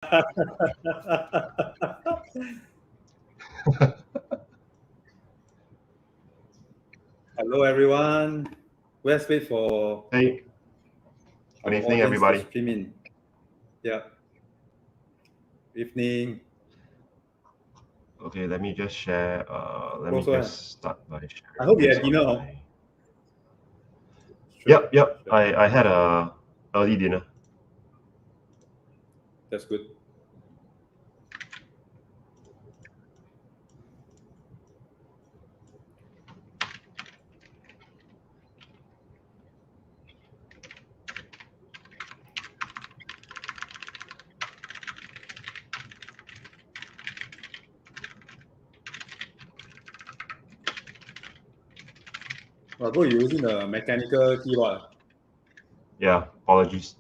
Hello, everyone. Let's wait for Hey, our good evening, audience everybody. to stream in. Yeah. Evening. Okay, let me just share. Let me Also, just start by sharing. I hope you this had dinner. on Oh. my- Sure, Yep. sure. I had a early dinner. That's good. Well, go using a mechanical keyboard. Yeah, apologies.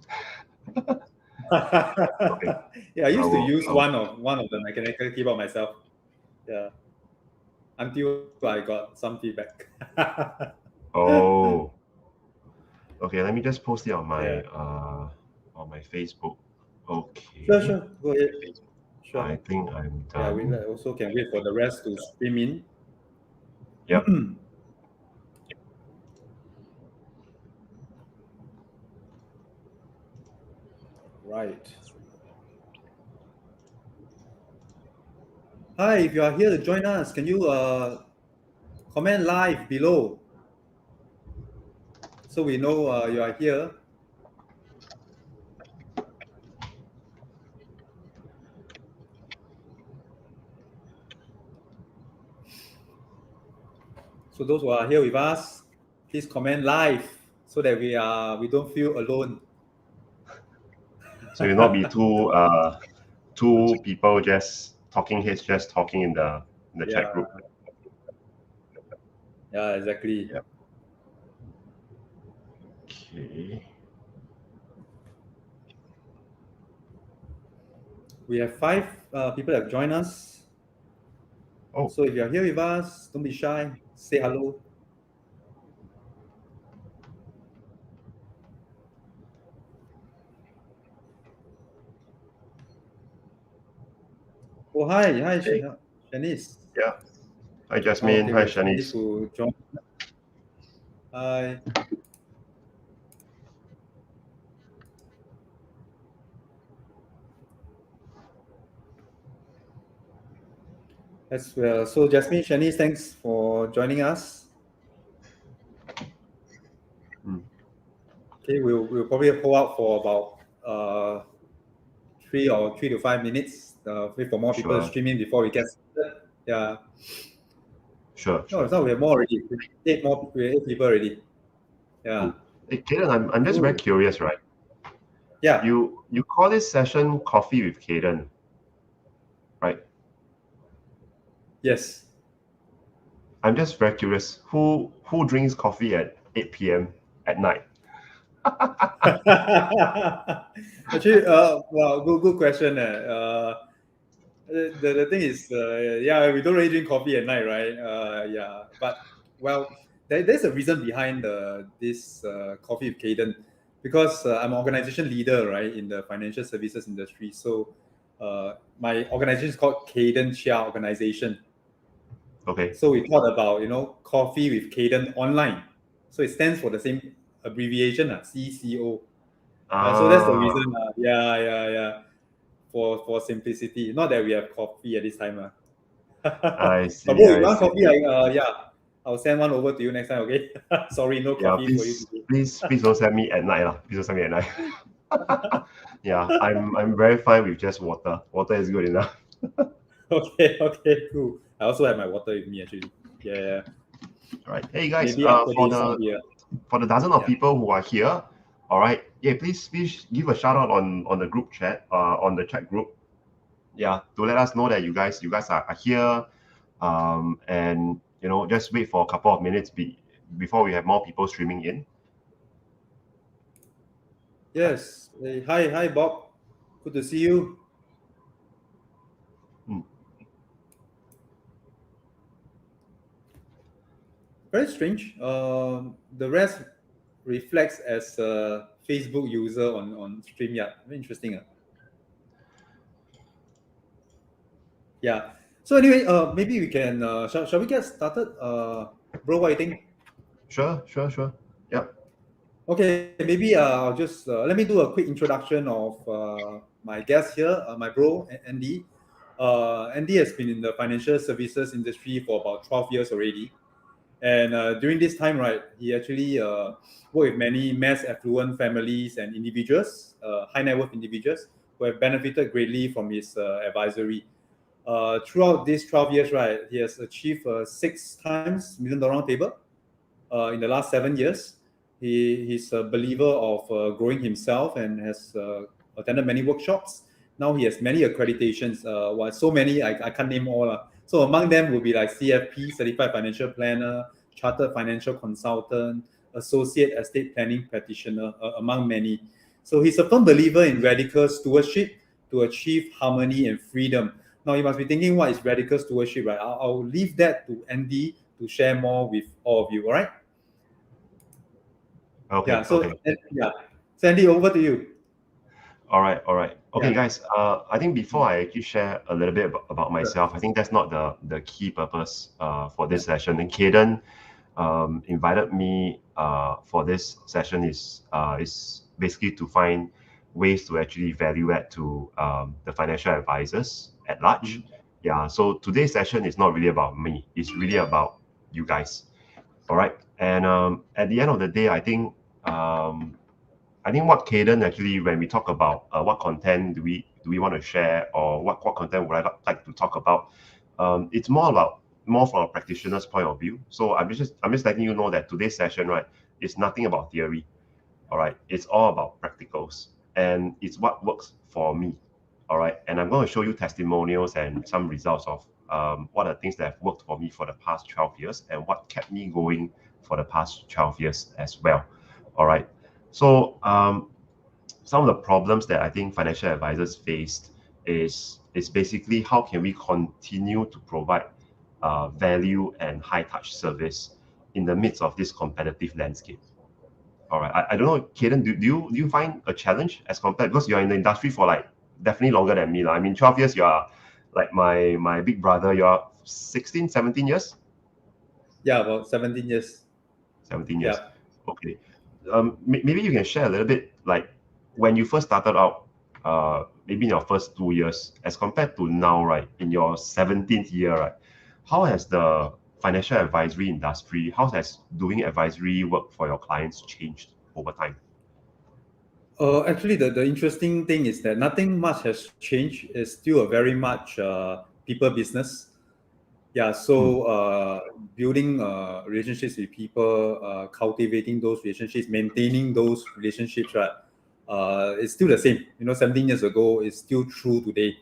Okay. Yeah, I used to use I will- one of the mechanical keyboard myself. Yeah. Until I got some feedback. Oh. Okay, let me just post it on Yeah. my Facebook. Okay. Sure. Go ahead. Sure. I think I'm Yeah, done. we also can wait for the rest to stream in. Yep. Right. Hi, if you are here to join us, can you comment live below so we know you are here? So those who are here with us, please comment live so that we don't feel alone. So you'll not be two people just talking heads, just talking in the chat group. Yeah, exactly. Yep. Okay. We have 5 people that have joined us. Oh. So if you're here with us, don't be shy. Say hello. Oh, hi, Hey. Shanice. Yeah. Hi, Jasmine. Okay, Hi, we have Shanice. who joined. Hi. As well. So Jasmine, Shanice, thanks for joining us. Okay, we'll probably hold out for about 3 to 5 minutes. Wait for more people streaming before we get started. Yeah. Sure. No, it's not. We have more already. We have 8 people already. Yeah. Hey, Caden, I'm just very curious, right? Yeah. You call this session Coffee with Caden, right? Yes. I'm just very curious. Who drinks coffee at 8 p.m. at night? Actually, well, good question. The thing is, yeah, we don't really drink coffee at night, right? Yeah, but well, there's a reason behind this coffee with Caden, because I'm an organization leader, right, in the financial services industry. So my organization is called Caden Chia Organization. Okay. So we thought about coffee with Caden online. So it stands for the same abbreviation, CCO. So that's the reason. Yeah. For simplicity, not that we have coffee at this time. I see. But if you want coffee, I'll send one over to you next time. Okay. Sorry, no coffee for you today. Please don't send me at night, Please don't send me at night. Yeah, I'm very fine with just water. Water is good enough. Okay, cool. I also have my water with me actually. Yeah. All right. Hey guys, Maybe after this, some beer. For the dozen of people who are here, all right, yeah, please give a shout out on the group chat, on the chat group, yeah, to let us know that you guys are here, and just wait for a couple of minutes before we have more people streaming in. Yes. Hey, hi Bob, good to see you. Very strange. The rest reflects as a Facebook user on StreamYard. Very interesting. Yeah. So anyway, maybe we can shall we get started? Bro, what do you think? Sure. Yep. Okay, maybe I'll just let me do a quick introduction of my guest here, my bro Andy. Andy has been in the financial services industry for about 12 years already, and during this time, right, he actually worked with many mass affluent families and individuals, high net worth individuals, who have benefited greatly from his advisory. Throughout these 12 years, right, he has achieved 6 times $1 million round table in the last 7 years. He's a believer of growing himself and has attended many workshops. Now he has many accreditations. So many, I can't name all. So among them will be like CFP, Certified Financial Planner, Chartered Financial Consultant, Associate Estate Planning Practitioner, among many. So he's a firm believer in radical stewardship to achieve harmony and freedom. Now you must be thinking, what is radical stewardship, right? I'll leave that to Andy to share more with all of you. All right. Okay. Yeah. So Okay. yeah, Sandy, over to you. All right. Okay, Yeah. guys. I think before I actually share a little bit about myself, I think that's not the key purpose for this session. And Caden invited me for this session is basically to find ways to actually value add to the financial advisors at large. Yeah. So today's session is not really about me. It's really about you guys. All right. And at the end of the day, I think what Caden actually, when we talk about what content do we want to share, or what content would I like to talk about, it's more from a practitioner's point of view. So I'm just letting you know that today's session, right, is nothing about theory. All right, it's all about practicals, and it's what works for me. All right, and I'm going to show you testimonials and some results of what are things that have worked for me for the past 12 years and what kept me going for the past 12 years as well. All right. So some of the problems that I think financial advisors faced is basically how can we continue to provide value and high touch service in the midst of this competitive landscape. All right, I don't know, Caden, do you find a challenge as compared, because you're in the industry for like definitely longer than me. I mean, 12 years, you are like my big brother. You're 16, 17 years? Yeah, about 17 years. 17 years. Yeah. Okay. Maybe you can share a little bit, like when you first started out, maybe in your first 2 years, as compared to now, right, in your 17th year, right, how has the financial advisory industry, how has doing advisory work for your clients changed over time? Actually, the interesting thing is that nothing much has changed. It's still a very much people business. Yeah. So building relationships with people, cultivating those relationships, maintaining those relationships, right? It's still the same. 17 years ago, it's still true today.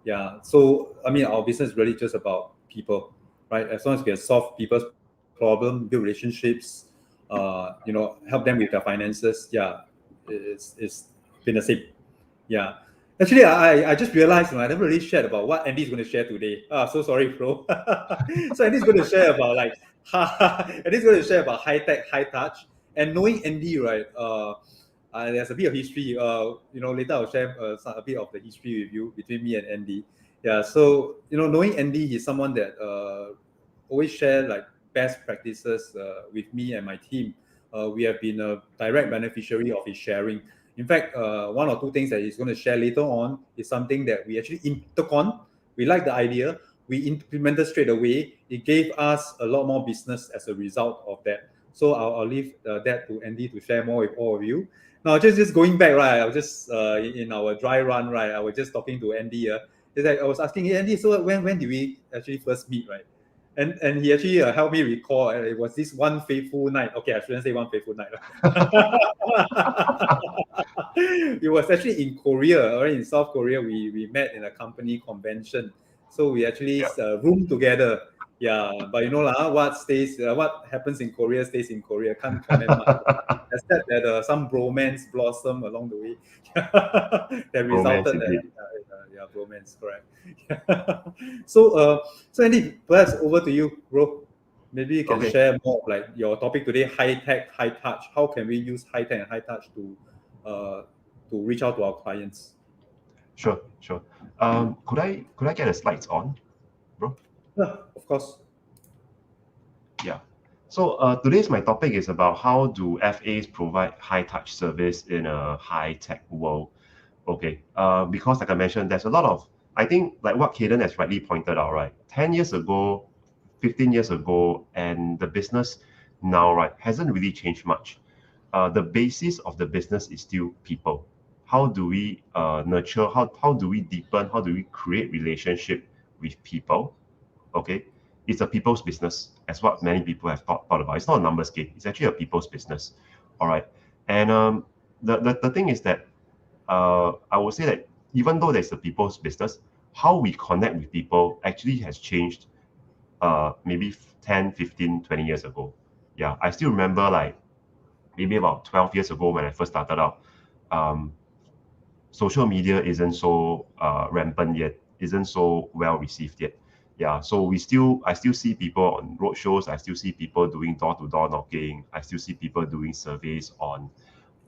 Yeah. So I mean, our business is really just about people, right? As long as we can solve people's problem, build relationships, help them with their finances. Yeah, it's been the same. Yeah. Actually, I just realized I never really shared about what Andy's going to share today. So sorry, bro. So Andy's going to share about Andy's going to share about high tech, high touch, and knowing Andy, right? There's a bit of history. Later I'll share a bit of the history with you between me and Andy. Yeah. So knowing Andy, he's someone that always share like best practices with me and my team. We have been a direct beneficiary of his sharing. In fact, one or two things that he's going to share later on is something that we actually took on. We like the idea. We implemented straight away. It gave us a lot more business as a result of that. So I'll leave that to Andy to share more with all of you. Now, just going back, right? I was just in our dry run, right? I was just talking to Andy. It's like I was asking, hey, Andy, so when did we actually first meet, right? And he actually helped me recall. It was this one fateful night. Okay, I shouldn't say one fateful night. It was actually in Korea, or in South Korea. We met in a company convention, so we actually roomed together. Yeah, but what happens in Korea stays in Korea. Can't comment much, except that some bromance blossom along the way that Romance resulted indeed. bromance, correct. So Andy, perhaps over to you, bro. Maybe you can Okay. share more of like your topic today: high tech, high touch. How can we use high tech and high touch to reach out to our clients? Sure. Could I get the slides on? bro? Yeah, of course. Yeah. So today's my topic is about how do FAs provide high-touch service in a high-tech world. Okay. Because like I mentioned, there's a lot of, I think like what Caden has rightly pointed out, right? 10 years ago, 15 years ago, and the business now, right, hasn't really changed much. The basis of the business is still people. How do we nurture, how do we deepen, how do we create relationship with people? Okay, it's a people's business, as what many people have thought about. It's not a numbers game, it's actually a people's business. All right. And the thing is that I would say that even though there's a people's business, how we connect with people actually has changed maybe 10, 15, 20 years ago. Yeah, I still remember like maybe about 12 years ago when I first started out, um, social media isn't so rampant yet, isn't so well received yet. Yeah, so I still see people on roadshows. I still see people doing door-to-door knocking. I still see people doing surveys on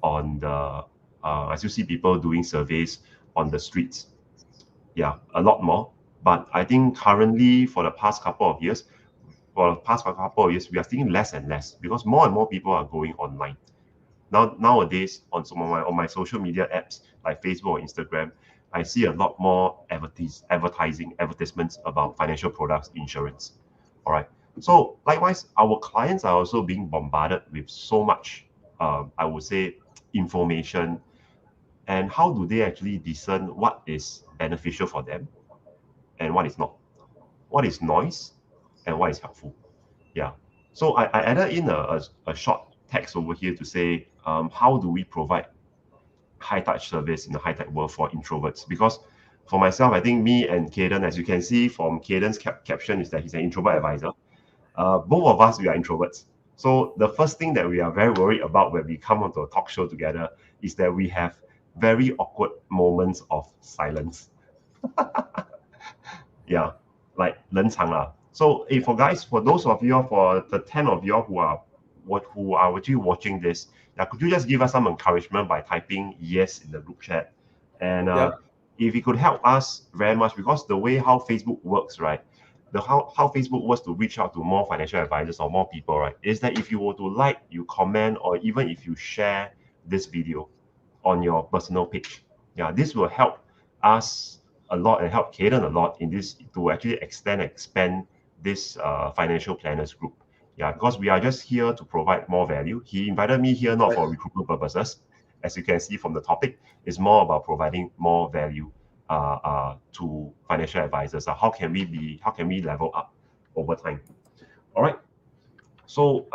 the. I still see people doing surveys on the streets. Yeah, a lot more. But I think currently, for the past couple of years, we are seeing less and less because more and more people are going online. Nowadays on some of my social media apps like Facebook or Instagram, I see a lot more advertisements about financial products, insurance. All right. So likewise, our clients are also being bombarded with so much, I would say, information. And how do they actually discern what is beneficial for them and what is not? What is noise and what is helpful? Yeah. So I added in a short text over here to say, how do we provide high touch service in the high tech world for introverts? Because for myself, I think me and Caden, as you can see from Caden's caption, is that he's an introvert advisor. Both of us, we are introverts. So the first thing that we are very worried about when we come onto a talk show together is that we have very awkward moments of silence. Yeah, like 冷场 lah. So, for those of you, for the 10 of you who are actually watching this, could you just give us some encouragement by typing yes in the group chat? And Yeah. if it could help us very much, because the way how Facebook works, right? How Facebook works to reach out to more financial advisors or more people, right? Is that if you were to like, you comment, or even if you share this video on your personal page, yeah, this will help us a lot and help Caden a lot in this to actually expand this financial planners group. Yeah, because we are just here to provide more value. He invited me here not for recruitment purposes. As you can see from the topic, it's more about providing more value to financial advisors. How can we level up over time? All right. So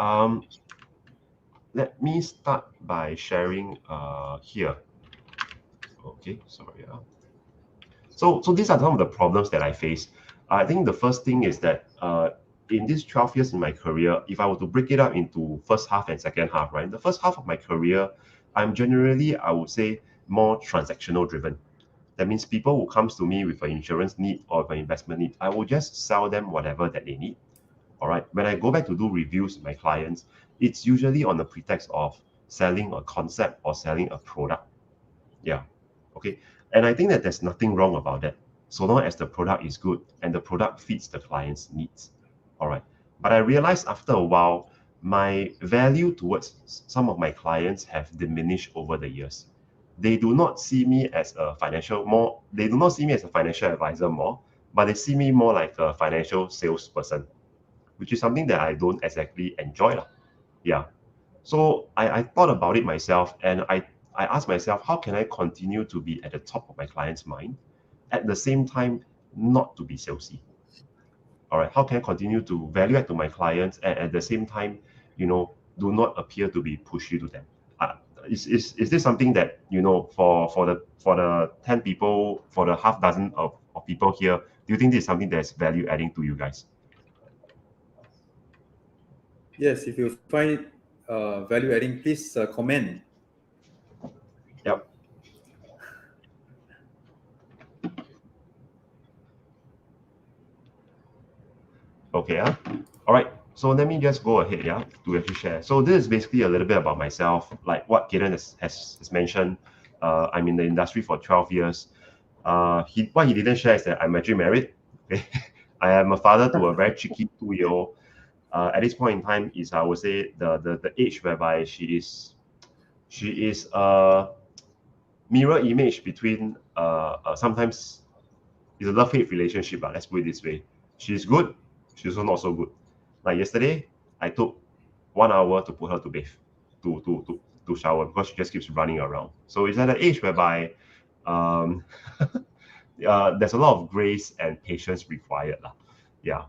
let me start by sharing here. Okay, sorry. So these are some of the problems that I face. I think the first thing is that in these 12 years in my career, if I were to break it up into first half and second half, right? The first half of my career, I'm generally, I would say, more transactional driven. That means people who comes to me with an insurance need or an investment need, I will just sell them whatever that they need. All right. When I go back to do reviews with my clients, it's usually on the pretext of selling a concept or selling a product. Yeah. Okay. And I think that there's nothing wrong about that, so long as the product is good and the product fits the client's needs. All right. But I realized after a while, my value towards some of my clients have diminished over the years. They do not see me as a they do not see me as a financial advisor more, but they see me more like a financial salesperson, which is something that I don't exactly enjoy. Yeah. So I thought about it myself, and I asked myself, how can I continue to be at the top of my client's mind, at the same time not to be salesy? All right, how can I continue to value add to my clients and at the same time, do not appear to be pushy to them? Is this something that, for the 10 people, for the half dozen of people here, do you think this is something that's value adding to you guys? Yes, if you find it value adding, please comment. Yep. Okay. All right. So let me just go ahead, to actually share. So this is basically a little bit about myself, like what Gideon has mentioned. I'm in the industry for 12 years. What he didn't share is that I'm actually married. Okay. I am a father to a very cheeky 2-year-old. At this point in time is, I would say, the age whereby she is a mirror image between sometimes it's a love-hate relationship, but let's put it this way. She's good, she's also not so good. Like yesterday, I took 1 hour to put her to bathe, to shower, because she just keeps running around. So it's at an age whereby there's a lot of grace and patience required. Yeah.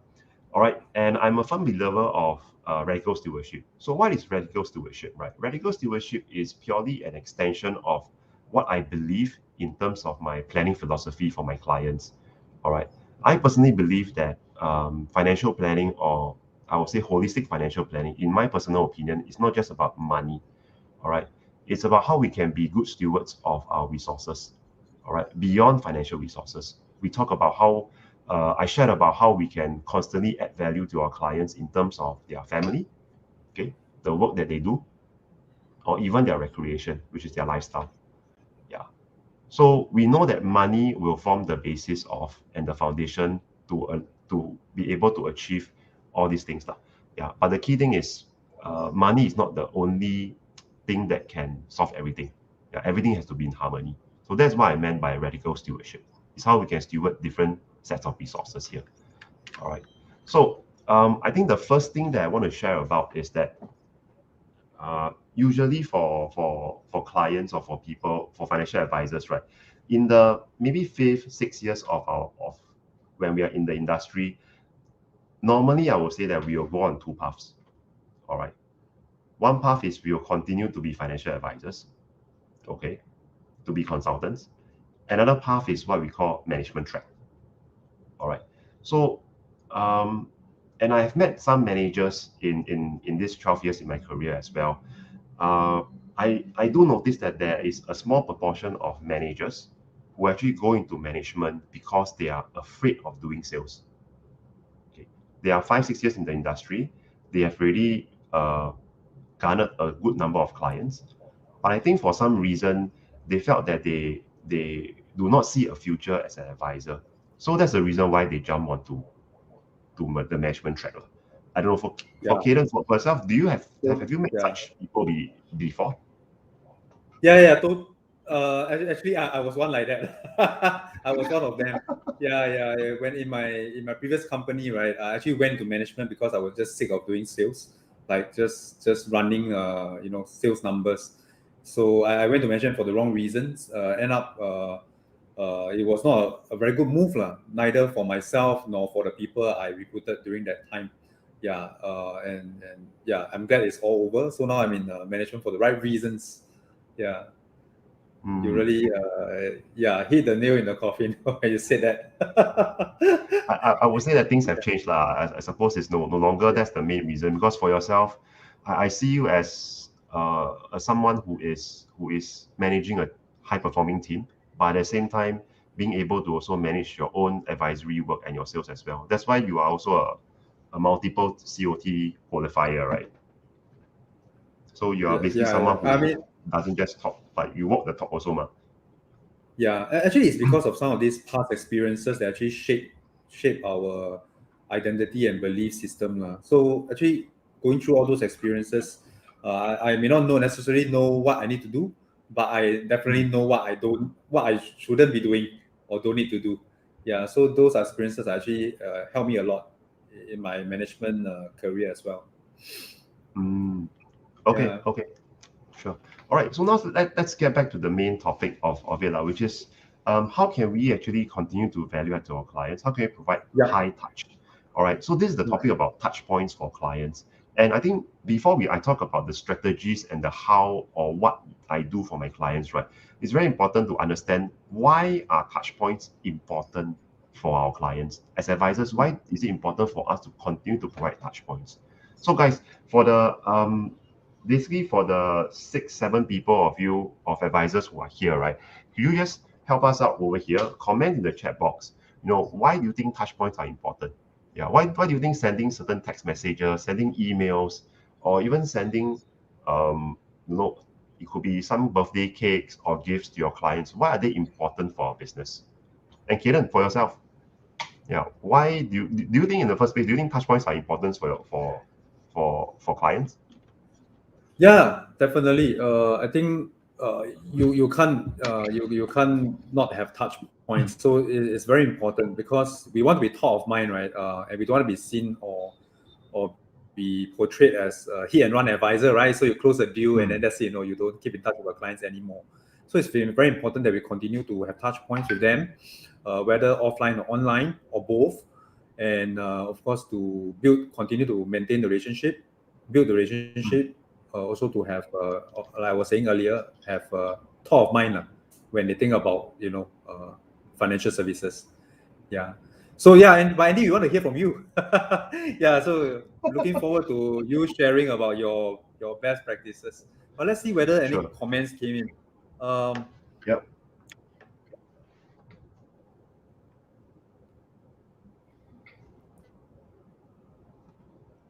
All right. And I'm a firm believer of radical stewardship. So what is radical stewardship, right? Radical stewardship is purely an extension of what I believe in terms of my planning philosophy for my clients. All right. I personally believe that financial planning, or I would say holistic financial planning, in my personal opinion, is not just about money. All right. It's about how we can be good stewards of our resources. All right. Beyond financial resources, we talk about how I shared about how we can constantly add value to our clients in terms of their family, okay, the work that they do, or even their recreation, which is their lifestyle. Yeah. So we know that money will form the basis of and the foundation to be able to achieve all these things. Yeah. But the key thing is, money is not the only thing that can solve everything. Yeah. Everything has to be in harmony. So that's what I meant by radical stewardship. It's how we can steward different sets of resources here. All right. So I think the first thing that I want to share about is that usually for clients or for people, for financial advisors, right, in the maybe 5-6 years of when we are in the industry, normally I would say that we will go on two paths. All right. One path is we will continue to be financial advisors, okay, to be consultants. Another path is what we call management track. All right. So and I have met some managers in this 12 years in my career as well. I do notice that there is a small proportion of managers who actually go into management because they are afraid of doing sales. Okay. They are 5-6 years in the industry. They have already garnered a good number of clients. But I think for some reason, they felt that they do not see a future as an advisor. So that's the reason why they jump onto the management track. I don't know for Kaden, for yourself, do you have you met such people before? Yeah. Actually, I was one like that. I was one of them. Yeah. When in my previous company, right, I actually went to management because I was just sick of doing sales, like just running, sales numbers. So I went to management for the wrong reasons. End up, it was not a very good move, neither for myself nor for the people I recruited during that time. Yeah, and yeah, I'm glad it's all over. So now I'm in management for the right reasons. Yeah. You really hit the nail in the coffin when you said that. I would say that things have changed. I suppose it's no longer that's the main reason, because for yourself, I see you as someone who is managing a high performing team, but at the same time being able to also manage your own advisory work and your sales as well. That's why you are also a multiple COT qualifier, right? So you are basically someone who doesn't just talk, but you walk the talk also, ma. Yeah, actually, it's because of some of these past experiences that actually shape our identity and belief system. So actually, going through all those experiences, I may not necessarily know what I need to do, but I definitely know what I shouldn't be doing or don't need to do. Yeah, so those experiences actually helped me a lot in my management career as well. Okay. Sure. All right. So now let's get back to the main topic of it, which is how can we actually continue to value add to our clients? How can we provide high touch? All right. So this is the topic about touch points for clients. And I think before I talk about the strategies and the how or what I do for my clients, right? It's very important to understand why are touch points important for our clients. As advisors, why is it important for us to continue to provide touch points? So guys, for the basically for the 6-7 people of advisors who are here, right? Could you just help us out over here? Comment in the chat box. Why do you think touch points are important? Yeah, why do you think sending certain text messages, sending emails, or even sending, it could be some birthday cakes or gifts to your clients? Why are they important for our business? And Kaden, for yourself. Yeah. Why do you think in the first place, do you think touch points are important for clients? Yeah, definitely. I think you can't you can't not have touch points. So it's very important because we want to be top of mind, right? And we don't want to be seen or be portrayed as a hit and run advisor, right? So you close a deal and then that's it. You don't keep in touch with our clients anymore. So it's been very important that we continue to have touch points with them, whether offline or online or both, and of course to continue to maintain the relationship, build the relationship, also to have, like I was saying earlier, have top of mind when they think about financial services. Yeah. So yeah, and but Andy, we want to hear from you. Yeah. So looking forward to you sharing about your best practices. But let's see whether any Sure. comments came in. Um, Yep.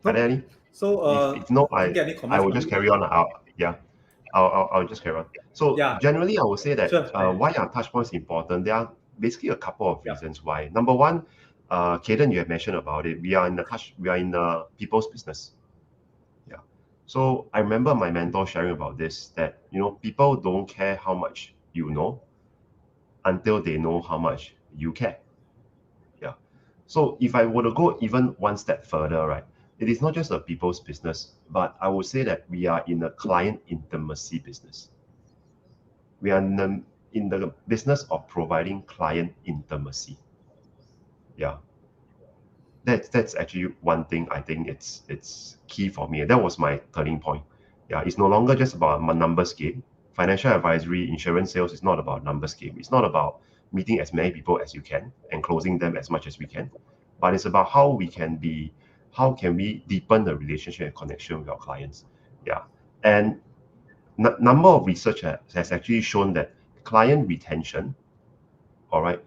Are there any? so If not, didn't get any I comments will from just you. carry on. I'll just carry on. So Yeah. generally, I would say that Sure. why are touch points important? There are basically a couple of Yeah. reasons why. Number one, Kaden, you have mentioned about it. We are in the people's business. Yeah. So I remember my mentor sharing about this, that people don't care how much you know until they know how much you care. Yeah. So if I were to go even one step further, right, it is not just a people's business, but I would say that we are in a client intimacy business. We are in the business of providing client intimacy. Yeah. That's actually one thing I think it's key for me. That was my turning point. Yeah, it's no longer just about a numbers game. Financial advisory, insurance sales is not about numbers game. It's not about meeting as many people as you can and closing them as much as we can, but it's about how can we deepen the relationship and connection with our clients. Yeah, and number of research has actually shown that client retention, all right,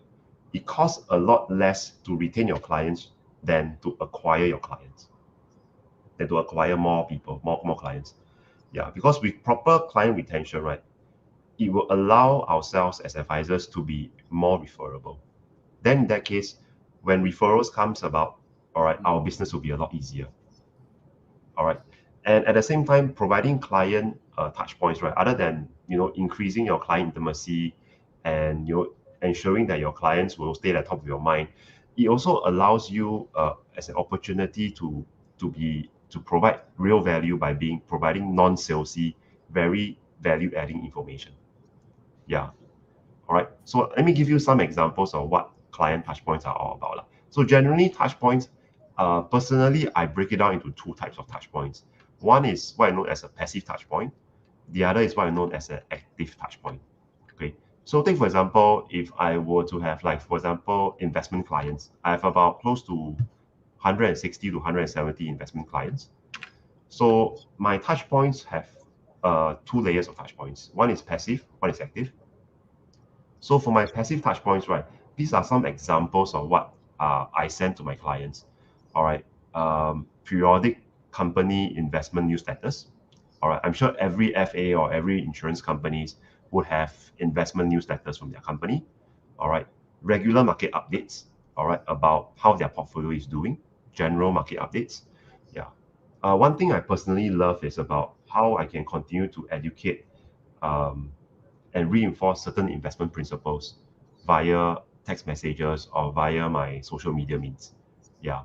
it costs a lot less to retain your clients than to acquire your clients, than to acquire more people, more clients. Yeah, because with proper client retention, right, it will allow ourselves as advisors to be more referable. Then in that case, when referrals comes about, all right, our business will be a lot easier. All right. And at the same time, providing client touch points, right? Other than increasing your client intimacy and ensuring that your clients will stay at the top of your mind, it also allows you as an opportunity to provide real value by providing non-salesy, very value-adding information. Yeah. All right. So let me give you some examples of what client touch points are all about. So generally, touch points, personally, I break it down into two types of touch points. One is what I know as a passive touch point. The other is what I know as an active touch point. Okay. So take for example, if I were to have like, for example, investment clients, I have about close to 160 to 170 investment clients. So my touch points have two layers of touch points. One is passive, one is active. So for my passive touch points, right, these are some examples of what I send to my clients. All right. Periodic company investment newsletters. All right. I'm sure every FA or every insurance companies would have investment newsletters from their company. All right. Regular market updates. All right. About how their portfolio is doing. General market updates. Yeah. One thing I personally love is about how I can continue to educate um, and reinforce certain investment principles via text messages or via my social media means. Yeah.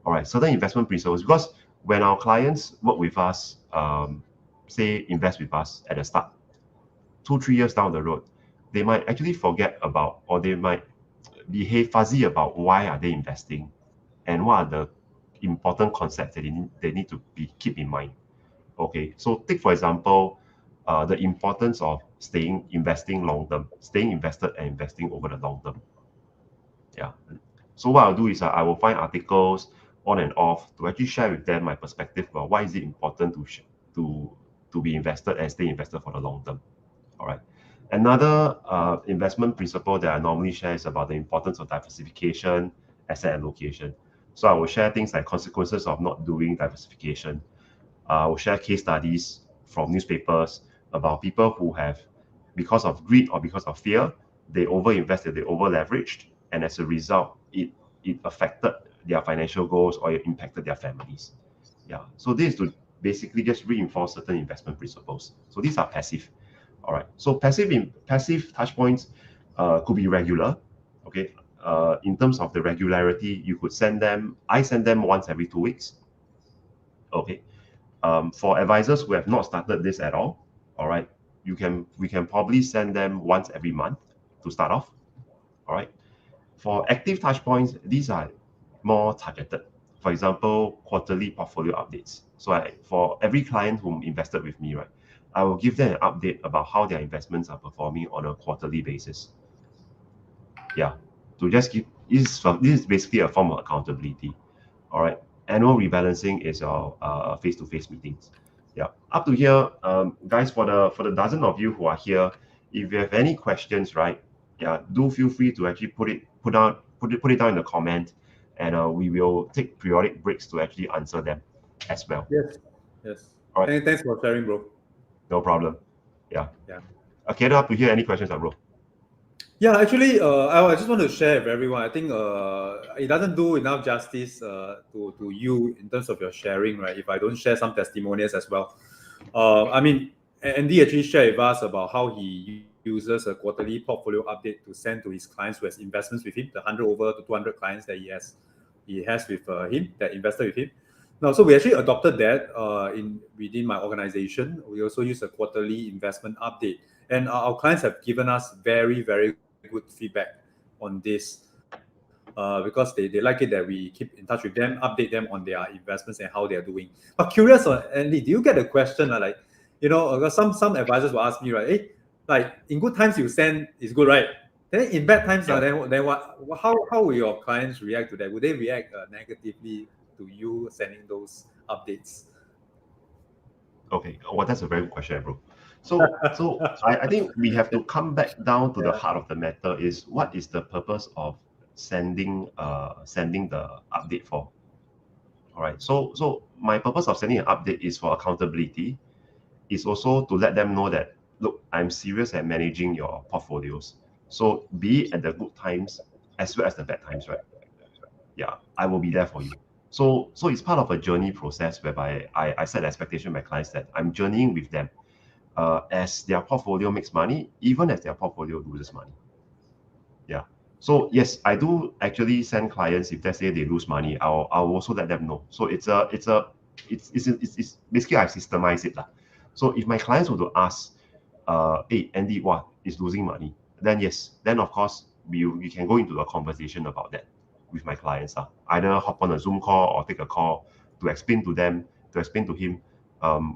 All right. Certain investment principles, because when our clients work with us, say invest with us at the start, 2, 3 years down the road, they might actually forget about, or they might behave fuzzy about why are they investing and what are the important concepts that they need to keep in mind. Okay, so take for example, the importance of investing long term, staying invested and investing over the long term. Yeah. So what I'll do is I will find articles on and off to actually share with them my perspective about why is it important to to be invested and stay invested for the long term. All right. Another investment principle that I normally share is about the importance of diversification, asset allocation. So I will share things like consequences of not doing diversification. I will share case studies from newspapers about people who have, because of greed or because of fear, they overinvested, they over leveraged, and as a result, it it affected their financial goals or it impacted their families. Yeah. So this is to basically just reinforce certain investment principles. So these are passive. All right. So passive touch points could be regular. Okay. In terms of the regularity, you could send them. I send them once every 2 weeks. Okay. For advisors who have not started this at all right, we can probably send them once every month to start off. All right. For active touch points, these are more targeted. For example, quarterly portfolio updates. So for every client who invested with me, right, I will give them an update about how their investments are performing on a quarterly basis. Yeah, to just give this is basically a form of accountability. All right, annual rebalancing is our face-to-face meetings. Yeah, up to here, guys. For the dozen of you who are here, if you have any questions, right, yeah, do feel free to actually put it down in the comment, and we will take periodic breaks to actually answer them as well. Yes. All right. Thanks for sharing, bro. No problem. Yeah. Yeah. Okay, up to here. Any questions, bro? Yeah, actually, I just want to share with everyone. I think it doesn't do enough justice to you in terms of your sharing, right? If I don't share some testimonials as well. I mean, Andy actually shared with us about how he uses a quarterly portfolio update to send to his clients who has investments with him, the 100 over to 200 clients that he has with him, that invested with him. Now, so we actually adopted that within my organization. We also use a quarterly investment update, and our clients have given us very, very good feedback on this because they like it that we keep in touch with them, update them on their investments and how they are doing. But curious, Andy, do you get a question like, some advisors will ask me, right? Hey, like in good times you send is good, right? Then in bad times, Yeah. then what? How will your clients react to that? Would they react negatively to you sending those updates? Okay, well, that's a very good question, bro. So I think we have to come back down to the heart of the matter is what is the purpose of sending the update for? All right. So my purpose of sending an update is for accountability. Is also to let them know that look, I'm serious at managing your portfolios. So be it at the good times as well as the bad times, right? Yeah, I will be there for you. So it's part of a journey process whereby I set expectation with my clients that I'm journeying with them as their portfolio makes money, even as their portfolio loses money. Yeah. So yes, I do actually send clients if they say they lose money, I'll also let them know. So it's basically I've systemized it lah. So if my clients were to ask, hey Andy, what is losing money? Then yes, then of course we can go into a conversation about that with my clients. Either hop on a Zoom call or take a call to explain to him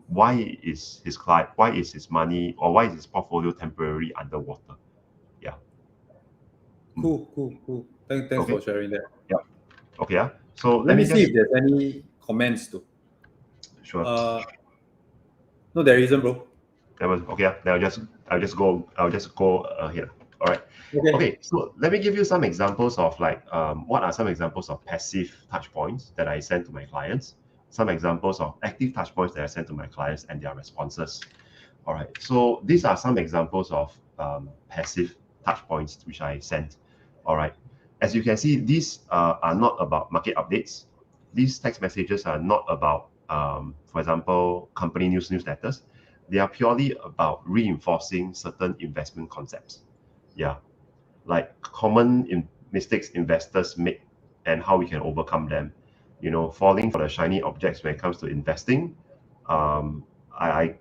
why is his money or why is his portfolio temporarily underwater. Yeah. Cool. Thanks Okay. for sharing that. Yeah. Okay. Yeah. So Let me see if there's any comments too. Sure. No, there isn't, bro. Okay. Yeah. Then I'll just go ahead. All right. Okay. So let me give you some examples of like what are some examples of passive touch points that I send to my clients. Some examples of active touch points that I send to my clients and their responses. All right. So these are some examples of passive touch points which I sent. All right. As you can see, these are not about market updates. These text messages are not about, for example, company newsletters. They are purely about reinforcing certain investment concepts. Yeah, like common mistakes investors make and how we can overcome them. Falling for the shiny objects when it comes to investing. I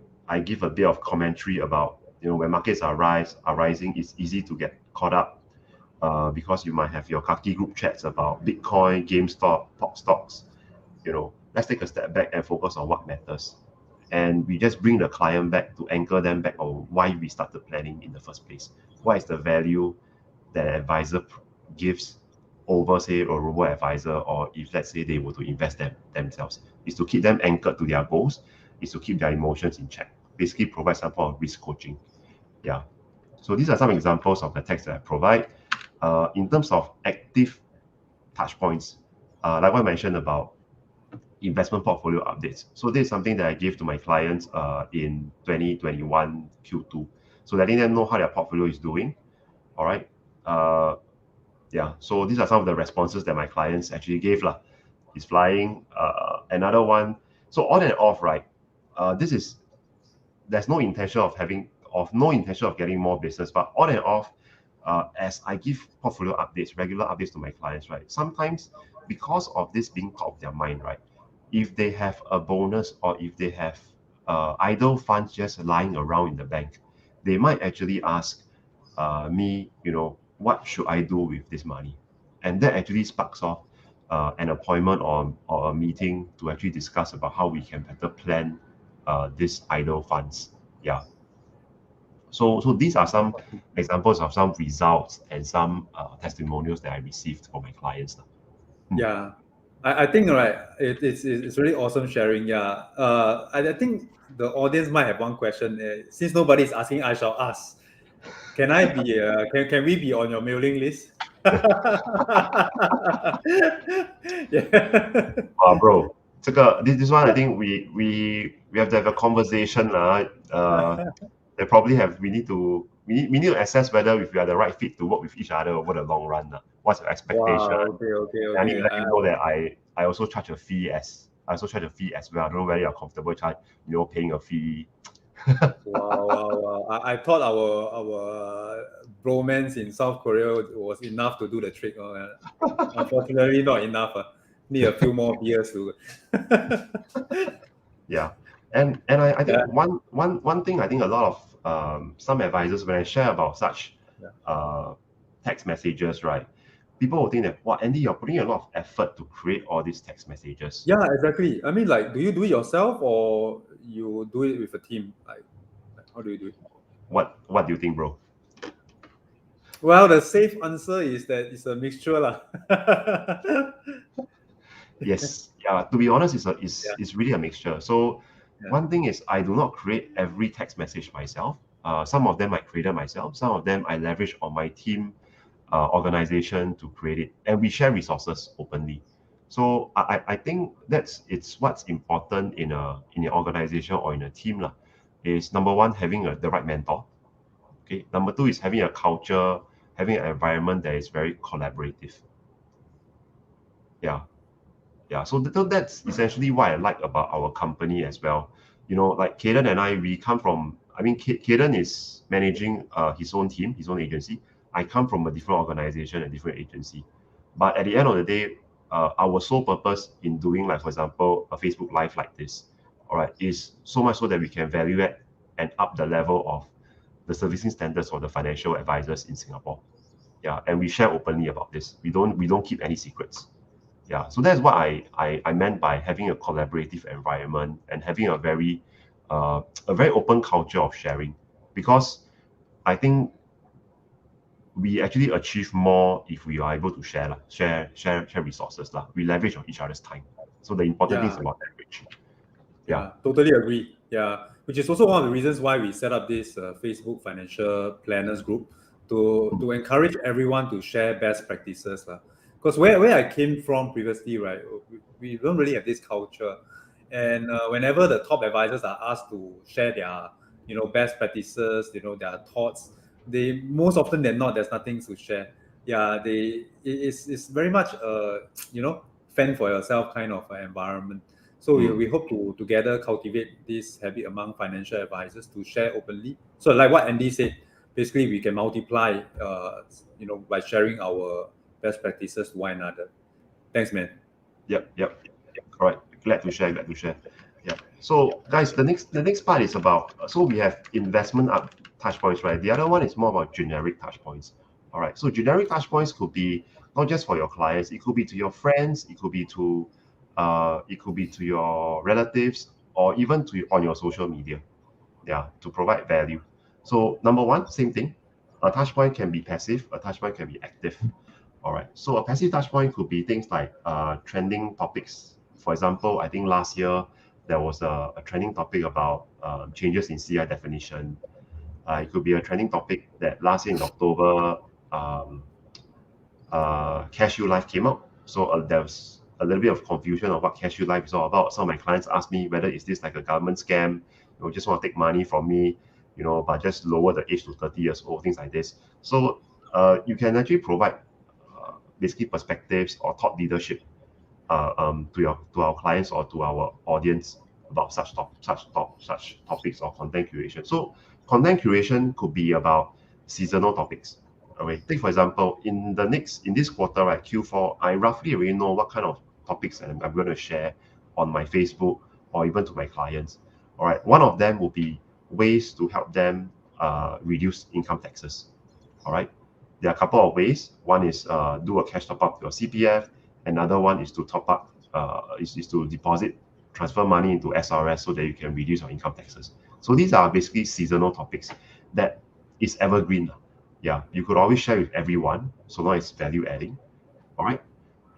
give a bit of commentary about when markets are rising, it's easy to get caught up because you might have your khaki group chats about Bitcoin, GameStop, top stocks. Let's take a step back and focus on what matters. And we just bring the client back to anchor them back on why we started planning in the first place. What is the value that an advisor gives over, say, a robo-advisor, or if, let's say, they were to invest themselves, is to keep them anchored to their goals, is to keep their emotions in check. Basically, provide some form of risk coaching. Yeah. So these are some examples of the text that I provide. In terms of active touch points, like what I mentioned about investment portfolio updates. So this is something that I gave to my clients in 2021 Q2. So letting them know how their portfolio is doing. All right. Yeah, so these are some of the responses that my clients actually gave lah. He's flying. Another one. So on and off, right? There's no intention of getting more business, but on and off, as I give portfolio updates, regular updates to my clients, right? Sometimes because of this being top of their mind, right? If they have a bonus or if they have idle funds just lying around in the bank, they might actually ask me, what should I do with this money? And that actually sparks off an appointment or a meeting to actually discuss about how we can better plan these idle funds. Yeah. So these are some examples of some results and some testimonials that I received from my clients. Yeah, I think right. It's really awesome sharing. Yeah, I think the audience might have one question. Since nobody is asking, I shall ask. Can I be? Can we be on your mailing list? Yeah. Bro, this one I think we have to have a conversation lah. They probably have we need to assess whether if we are the right fit to work with each other over the long run. What's your expectation? Wow. Okay. I need to let Okay. you know that I also charge a fee as well. I don't know whether you're comfortable paying a fee. Wow. I thought our bromance in South Korea was enough to do the trick. Unfortunately, not enough. Need a few more beers to. Yeah. And I think Yeah. one thing I think a lot of some advisors, when I share about such Yeah. text messages, right? People will think that, wow, Andy, you're putting a lot of effort to create all these text messages. Yeah, exactly. I mean, like, do you do it yourself or you do it with a team? Like how do you do it? What do you think, bro? Well, the safe answer is that it's a mixture, lah. Yes. Yeah. To be honest, Yeah. it's really a mixture. So Yeah. one thing is I do not create every text message myself. Some of them I created myself. Some of them I leverage on my team organization to create it, and we share resources openly. So I think it's what's important in an organization or in a team lah. Is number one, having the right mentor. Okay. Number two is having a culture, having an environment that is very collaborative. Yeah. Yeah, so that's essentially what I like about our company as well. Like Kaden and I, we come from, I mean, Kaden is managing his own team, his own agency. I come from a different organization, a different agency. But at the end of the day, our sole purpose in doing, like, for example, a Facebook Live like this, all right, is so much so that we can value add and up the level of the servicing standards for the financial advisors in Singapore. Yeah, and we share openly about this. We don't keep any secrets. Yeah, so that's what I meant by having a collaborative environment and having a very open culture of sharing, because I think we actually achieve more if we are able to share resources lah. We leverage on each other's time. So the important thing is Yeah. about leverage. Yeah, totally agree. Yeah, which is also one of the reasons why we set up this Facebook Financial Planners group to encourage everyone to share best practices. Because where I came from previously, right, we don't really have this culture. And whenever the top advisors are asked to share their, best practices, their thoughts, they most often than not, there's nothing to share. Yeah, it's very much fend for yourself kind of environment. So we hope to together cultivate this habit among financial advisors to share openly. So like what Andy said, basically we can multiply, by sharing our best practices to one another. Thanks, man. Yep. All right. Glad to share. Yeah. So guys, the next part is about, so we have investment touch points, right? The other one is more about generic touch points. All right. So generic touch points could be not just for your clients, it could be to your friends, it could be to your relatives, or even on your social media. Yeah, to provide value. So number one, same thing. A touch point can be passive, a touch point can be active. All right. So a passive touch point could be things like trending topics. For example, I think last year there was a trending topic about changes in CI definition. It could be a trending topic that last year in October, Cashew Life came out. So there was a little bit of confusion of what Cashew Life is all about. Some of my clients asked me whether is this like a government scam, just want to take money from me, but just lower the age to 30 years old, things like this. So you can actually provide basically perspectives or thought leadership to our clients or to our audience about such topics or content curation. So content curation could be about seasonal topics. Okay, take for example, in this quarter, right, Q4, I roughly already know what kind of topics I'm going to share on my Facebook or even to my clients. All right, one of them will be ways to help them reduce income taxes. All right, there are a couple of ways. One is do a cash top up to your CPF. Another one is to top up, is to deposit, transfer money into SRS so that you can reduce your income taxes. So these are basically seasonal topics that is evergreen. Yeah, you could always share with everyone, so long as it's value adding. All right,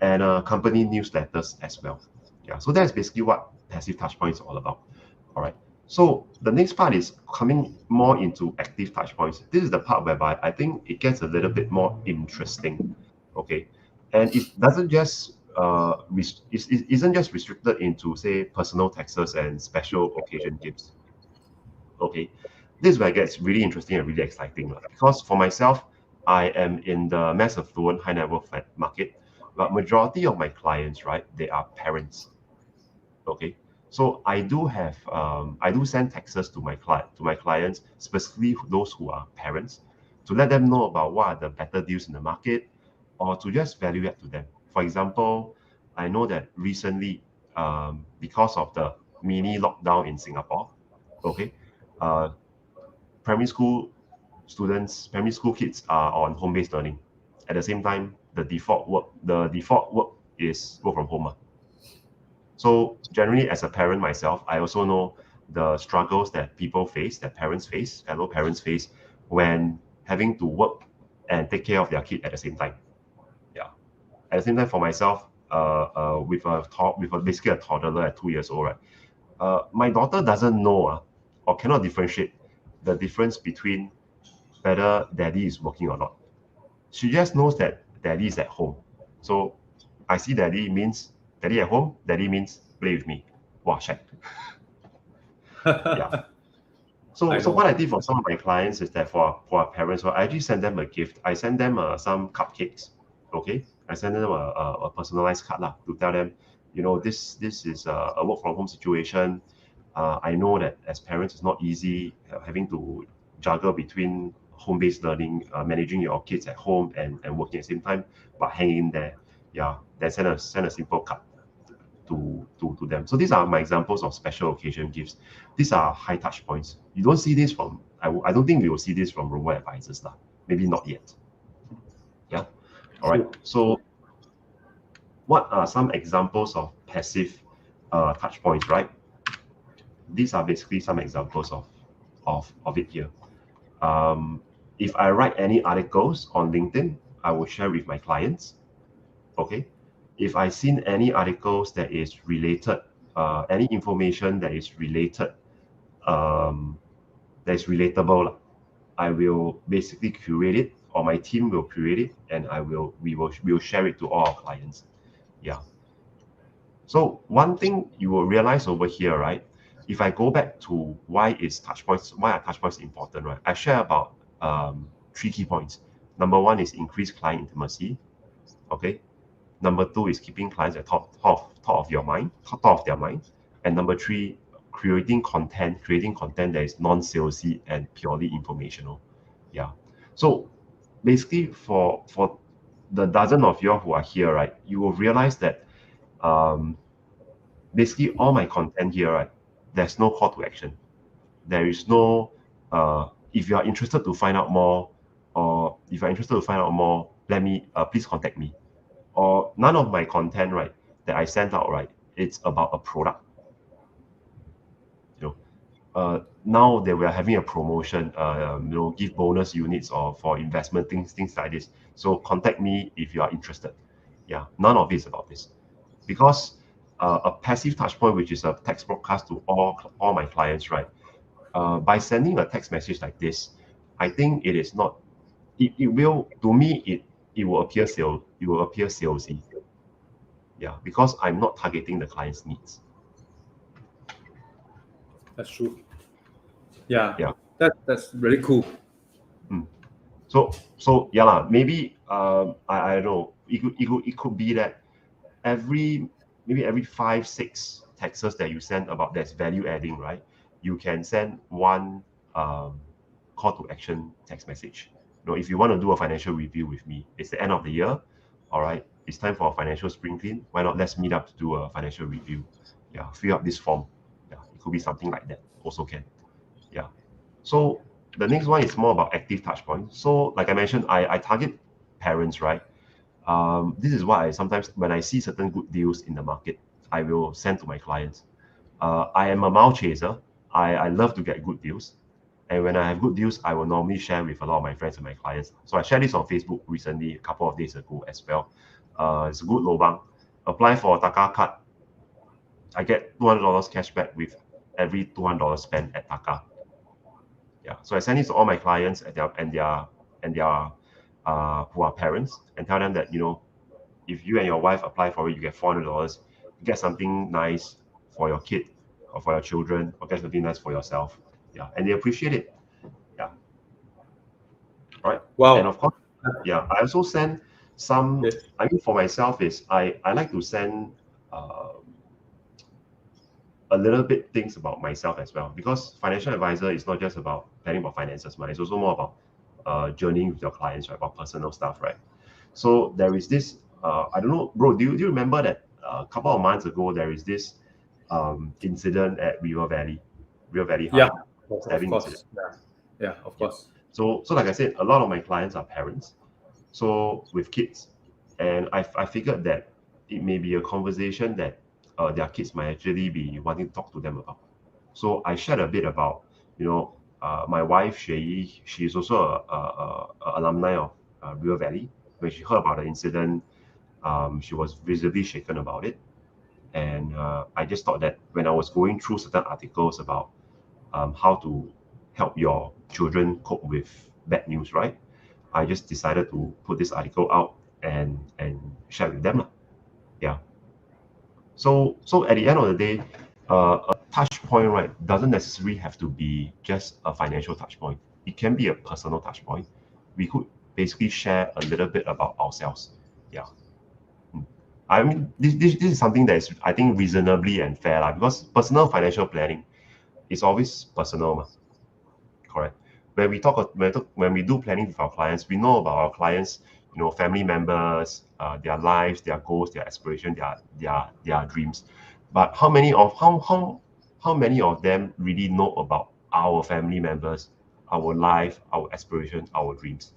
and company newsletters as well. Yeah, so that's basically what passive touchpoints is all about. All right. So the next part is coming more into active touchpoints. This is the part whereby I think it gets a little bit more interesting. Okay, and it doesn't just it isn't just restricted into, say, personal taxes and special occasion gifts. Okay, this is where it gets really interesting and really exciting, because for myself, I am in the mass affluent high net worth market, but majority of my clients, right, they are parents. Okay, so I do send texts to my clients, specifically those who are parents, to let them know about what are the better deals in the market, or to just value add to them. For example, I know that recently, because of the mini lockdown in Singapore, okay, primary school kids are on home-based learning. At the same time, the default work is work from home. So generally, as a parent myself, I also know the struggles that fellow parents face when having to work and take care of their kid at the same time. Yeah. At the same time, for myself, with basically a toddler at 2 years old, right? My daughter doesn't know or cannot differentiate the difference between whether daddy is working or not. She just knows that daddy is at home. So I see daddy means daddy at home, daddy means play with me. Wow, shit. Yeah. So what I did for some of my clients is that for our parents, I actually send them a gift. I send them some cupcakes. Okay, I send them a personalized card to tell them, this is a work from home situation. I know that as parents, it's not easy having to juggle between home-based learning, managing your kids at home and working at the same time, but hang in there. Yeah, then send a simple card to them. So these are my examples of special occasion gifts. These are high touch points. You don't see this from, I don't think we will see this from robo advisors. Maybe not yet. Yeah. All right. So what are some examples of passive touch points, right? These are basically some examples of it here. If I write any articles on LinkedIn, I will share with my clients. Okay. If I seen any articles that is related, any information that is related, that is relatable, I will basically curate it, or my team will curate it, and we will share it to all our clients. Yeah. So one thing you will realize over here, right? If I go back to why are touchpoints important, right? I share about 3 key points. Number one is increased client intimacy. Okay. Number two is keeping clients at top of their mind. And number three, creating content that is non-salesy and purely informational. Yeah. So basically, for the dozen of you who are here, right, you will realize that basically all my content here, right, there's no call to action. There is no if you are interested to find out more, let me please contact me. Or none of my content, right, that I sent out, right, it's about a product. Now that we're having a promotion, give bonus units or for investment things like this. So contact me if you are interested. Yeah, none of it is about this, because a passive touchpoint, which is a text broadcast to all my clients, right? By sending a text message like this, I think it is not. It will, to me, it will appear salesy. Yeah, because I'm not targeting the client's needs. That's true. Yeah. Yeah. That's really cool. So yeah, maybe I don't know. It could be that maybe every 5-6 texts that you send about that's value adding, right? You can send one call to action text message. If you want to do a financial review with me, it's the end of the year. All right, it's time for a financial spring clean. Why not let's meet up to do a financial review? Yeah, fill up this form. Yeah, it could be something like that. Also can. Yeah. So the next one is more about active touch points. So like I mentioned, I target parents, right? This is why sometimes when I see certain good deals in the market, I will send to my clients. I am a mile chaser. I love to get good deals. And when I have good deals, I will normally share with a lot of my friends and my clients. So I shared this on Facebook recently, a couple of days ago as well. It's a good lobang. Apply for a Taka card. I get $200 cashback with every $200 spent at Taka. Yeah. So I send this to all my clients and their who are parents, and tell them that if you and your wife apply for it, you get $400. You get something nice for your kid or for your children, or get something nice for yourself. Yeah, and they appreciate it. Yeah. Right. Wow. And of course, yeah, I also send some. Yes. I mean, for myself is I like to send a little bit things about myself as well, because financial advisor is not just about planning about finances, but it's also more about journeying with your clients, right? About personal stuff, right? So there is this. I don't know, bro. Do you remember that a couple of months ago there is this incident at River Valley High? Yeah, of Stabbing course. incident. Yeah, of course. So like I said, a lot of my clients are parents, so with kids, and I figured that it may be a conversation that their kids might actually be wanting to talk to them about. So I shared a bit about my wife she is also a alumni of River Valley. When she heard about the incident, she was visibly shaken about it, and I just thought that when I was going through certain articles about how to help your children cope with bad news, right? I just decided to put this article out and share with them. Yeah. So at the end of the day, a touch point, right, doesn't necessarily have to be just a financial touch point. It can be a personal touch point. We could basically share a little bit about ourselves. Yeah. I mean, this is something that is, I think, reasonably and fair, because personal financial planning is always personal. Correct. When we do planning with our clients, we know about our clients, family members, their lives, their goals, their aspirations, their dreams. But how many of them really know about our family members, our life, our aspirations, our dreams?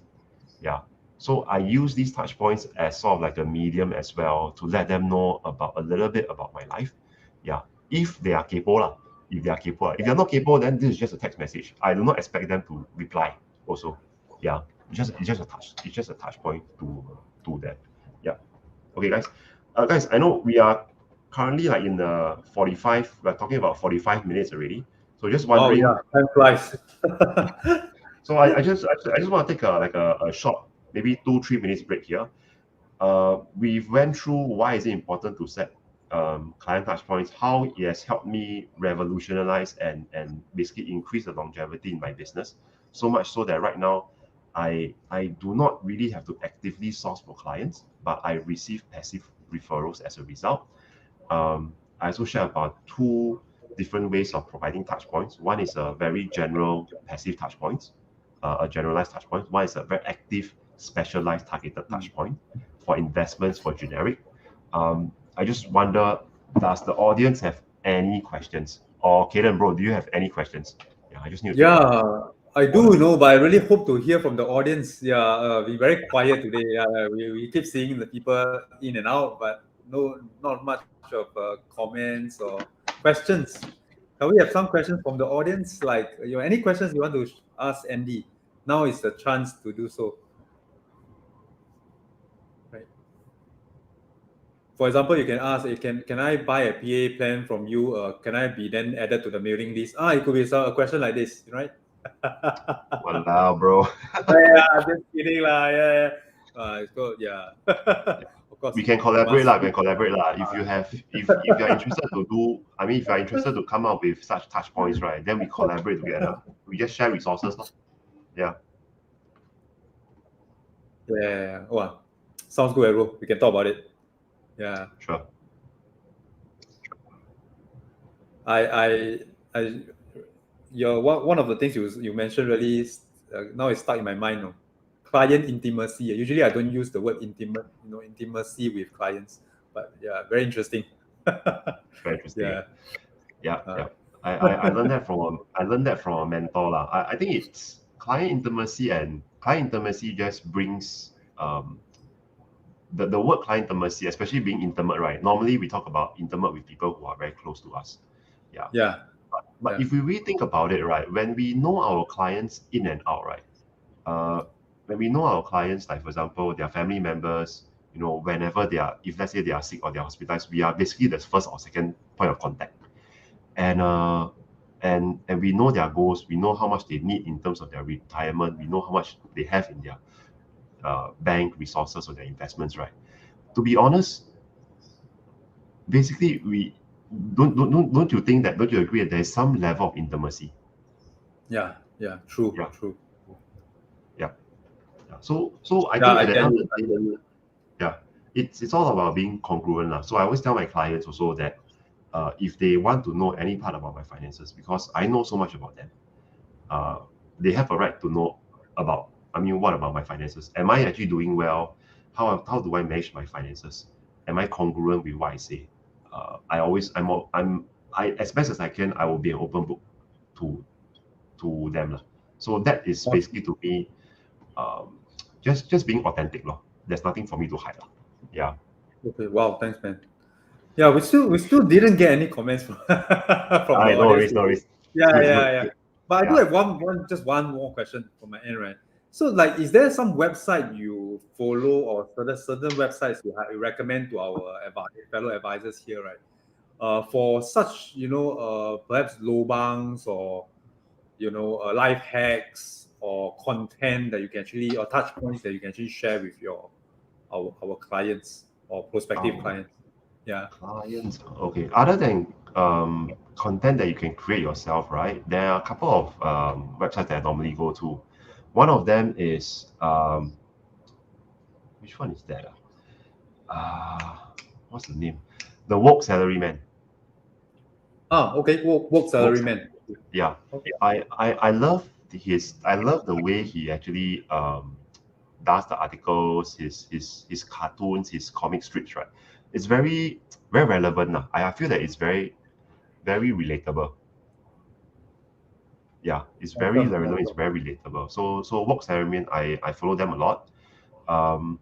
Yeah. So I use these touch points as sort of like a medium as well to let them know about a little bit about my life. Yeah. If they are capable. If they are capable. If they're not capable, then this is just a text message. I do not expect them to reply also. Yeah. It's just a touch. It's just a touch point to that. Yeah. Okay, guys. Guys, I know we are currently like in the 45. We're talking about 45 minutes already. So just wondering. Oh yeah, time flies. So I just want to take a short, maybe 2-3 minutes break here. We've went through why is it important to set client touch points, how it has helped me revolutionize and basically increase the longevity in my business. So much so that right now I do not really have to actively source for clients, but I receive passive referrals as a result. I also share about 2 different ways of providing touch points. One is a very general passive touch points, a generalized touch point. One is a very active, specialized, targeted touch point for investments, for generic. I just wonder, does the audience have any questions? Or Kaden, bro, do you have any questions? Yeah, I just need to take I do know, but I really hope to hear from the audience. We're very quiet today. We keep seeing the people in and out, but not much of comments or questions. Can we have some questions from the audience? Like, any questions you want to ask Andy? Now is the chance to do so. Right. For example, you can ask, can I buy a PA plan from you? Can I be then added to the mailing list? It could be a question like this, right? Walao, bro. Just kidding lah. It's good. Of course. We can collaborate lah. If you're interested to do, if you're interested to come up with such touch points, right? Then we collaborate together. We just share resources, no? Yeah. Yeah. Wow. Sounds good, bro. We can talk about it. Yeah. Sure. I your one of the things you mentioned really now it's stuck in my mind. No? Client intimacy. Usually I don't use the word intimate, intimacy with clients, but yeah, very interesting. Very interesting. Yeah. Yeah, Uh, yeah. I learned that from a mentor lah. I think it's client intimacy just brings the word client intimacy, especially being intimate, right? Normally we talk about intimate with people who are very close to us. Yeah. yeah. But Yeah. if we really think about it, right, when we know our clients in and out, right? When we know our clients, like for example, their family members, whenever if let's say they are sick or they're hospitalized, we are basically the first or second point of contact. And and we know their goals, we know how much they need in terms of their retirement, we know how much they have in their bank resources or their investments, right? To be honest, basically we don't you think that, don't you agree that there's some level of intimacy? Yeah. Yeah. True. Yeah, True. yeah, yeah. So I Yeah. think I at the get end of you. the I day, get you. yeah, it's all about being congruent lah. So I always tell my clients also that if they want to know any part about my finances, because I know so much about them, uh, they have a right to know about, what about my finances? Am I actually doing well? How do I manage my finances? Am I congruent with what I say? I always I'm I as best as I can, I will be an open book to them lah. So that is Awesome. basically to me, um, just being authentic lah. There's nothing for me to hide lah. Yeah. Okay. Wow. Thanks, man. Yeah. We still didn't get any comments from from the I no audience. worries, no worries. Yeah. Good, Yeah. good, Yeah. good. But I do Yeah. have one more question from my end, right? So, like, is there some website you follow or certain websites you recommend to our fellow advisors here, right? For such, perhaps lobangs or life hacks or content that you can actually, or touch points that you can actually share with our clients or prospective Um, clients. Yeah. Clients, okay. Other than content that you can create yourself, right? There are a couple of websites that I normally go to. One of them is which one is that? What's the name? The Woke Salaryman. Okay. Work Woke salary Salary. man. Yeah, Okay. I love the way he actually does the articles, his cartoons, his comic strips, right? It's very relevant now. I feel that it's very relatable. Yeah, it's very Awesome. relevant, it's very relatable. So Work Ceremony, I follow them a lot. Um,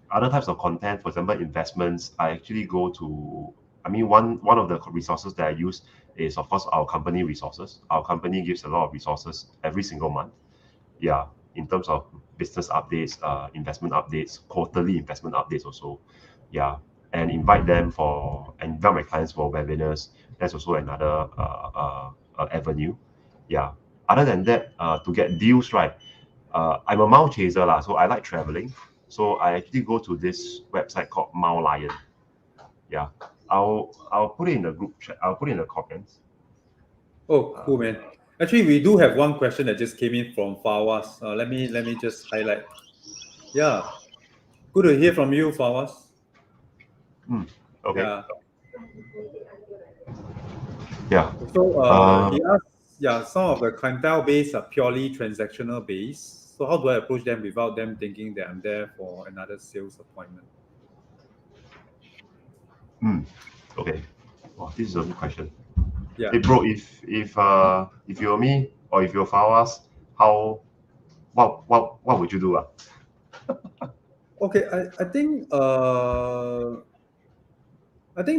Other types of content, for example, investments, I actually go to. One of the resources that I use is of course our company resources. Our company gives a lot of resources every single month. Yeah, in terms of business updates, investment updates, quarterly investment updates also. Yeah, and invite my clients for webinars. That's also another avenue. Yeah. Other than that, to get deals right, I'm a mile chaser lah, so I like traveling. So I actually go to this website called Mile Lion. Yeah, I'll put it in the group chat. I'll put it in the comments. Oh, cool, man. Actually, we do have one question that just came in from Fawaz. Let me just highlight. Yeah, good to hear from you, Fawaz. Okay. Yeah. Yeah. So Uh, he asked, yeah, some of the clientele base are purely transactional based. So how do I approach them without them thinking that I'm there for another sales appointment? okay. Wow, this is a good question. Yeah. Hey bro, if you're me or if you're Fawas, how what would you do? Okay. I think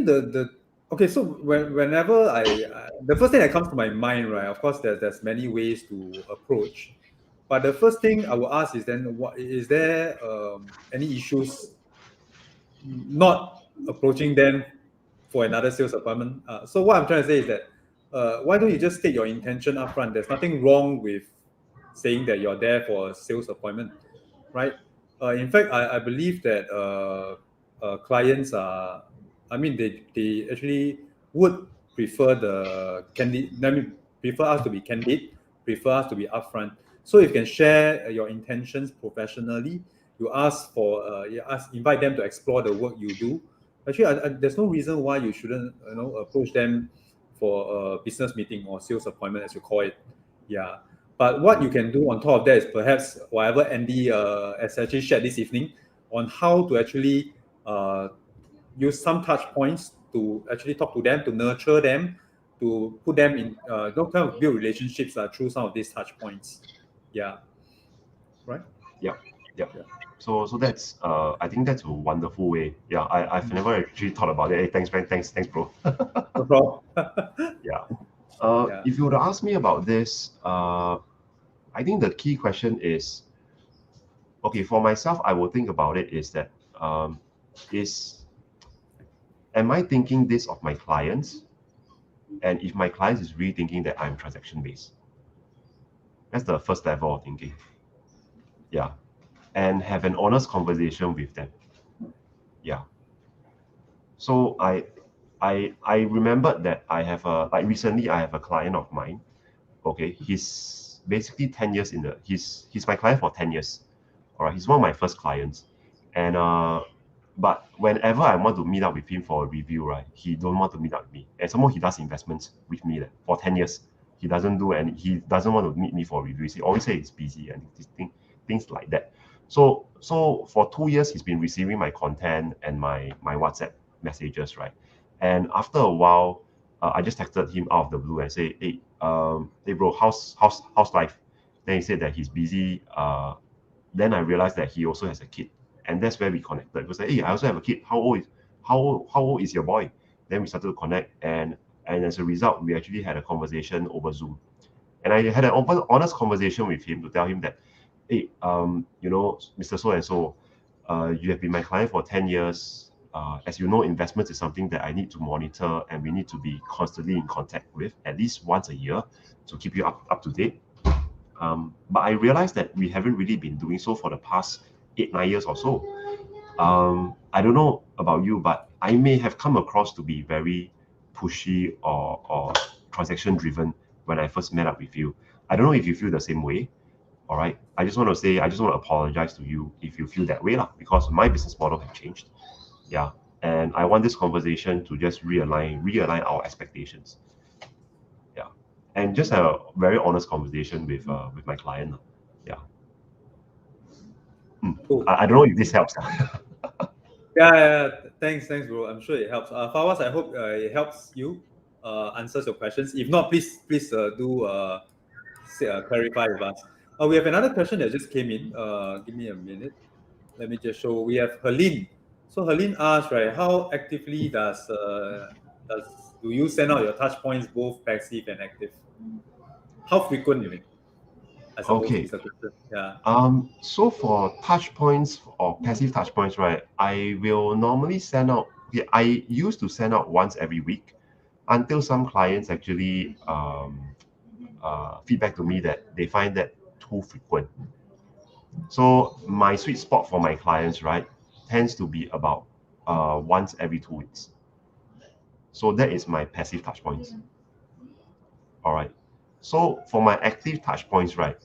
the okay. So whenever the first thing that comes to my mind, right? Of course, there's many ways to approach, but the first thing I will ask is then, what is there any issues not approaching them for another sales appointment? So what I'm trying to say is that why don't you just state your intention upfront? There's nothing wrong with saying that you're there for a sales appointment, right? In fact, I believe that clients are, I mean, they actually would prefer the candid. I mean, prefer us to be candid, prefer us to be upfront. So if you can share your intentions professionally, you ask for, invite them to explore the work you do. Actually, there's no reason why you shouldn't, approach them for a business meeting or sales appointment, as you call it. Yeah. But what you can do on top of that is perhaps whatever Andy has actually shared this evening on how to actually use some touch points to actually talk to them, to nurture them, to put them in, kind of build relationships through some of these touch points. Yeah. Right? Yeah. Yeah. So that's I think that's a wonderful way. Yeah, I've never actually thought about it. Hey, thanks, man. Thanks, bro. No problem. Yeah. Yeah. If you were to ask me about this, I think the key question is, okay, for myself, I will think about it is that, am I thinking this of my clients? And if my clients is really thinking that I'm transaction based, that's the first level of thinking. Yeah. And have an honest conversation with them. Yeah. So I remembered that I have recently I have a client of mine. Okay, he's basically 10 years he's my client for 10 years. All right, he's one of my first clients. And but whenever I want to meet up with him for a review, right, he don't want to meet up with me. And somehow he does investments with me for 10 years. He doesn't want to meet me for reviews. He always say he's busy and things like that. So for 2 years he's been receiving my content and my WhatsApp messages, right? And after a while, I just texted him out of the blue and say, hey, bro, how's life? Then he said that he's busy. Then I realized that he also has a kid, and that's where we connected. Because hey, I also have a kid. How old is your boy? Then we started to connect, and as a result, we actually had a conversation over Zoom. And I had an open, honest conversation with him to tell him that, hey, Mr. So and so, you have been my client for 10 years. As you know, investments is something that I need to monitor, and we need to be constantly in contact with at least once a year to keep you up to date. But I realized that we haven't really been doing so for the past 8-9 years or so. I don't know about you, but I may have come across to be very pushy or transaction driven when I first met up with you. I don't know if you feel the same way. All right. I just want to apologize to you if you feel that way, because my business model has changed. Yeah. And I want this conversation to just realign our expectations. Yeah. And just a very honest conversation with my client. Yeah. Cool. I don't know if this helps. Yeah. Thanks, bro. I'm sure it helps. Fawaz, I hope it helps you, answers your questions. If not, please do clarify with us. We have another question that just came in. Give me a minute. Let me just show. We have Helene. So Helene asked, right, how actively do you send out your touch points, both passive and active? How frequent, you mean? I suppose Okay. is the question. Yeah. So for touch points or passive touch points, right, I will normally send out. Yeah, I used to send out once every week, until some clients actually feedback to me that they find that too frequent. So my sweet spot for my clients, right, tends to be about once every 2 weeks. So that is my passive touch points. All right. So for my active touch points, right,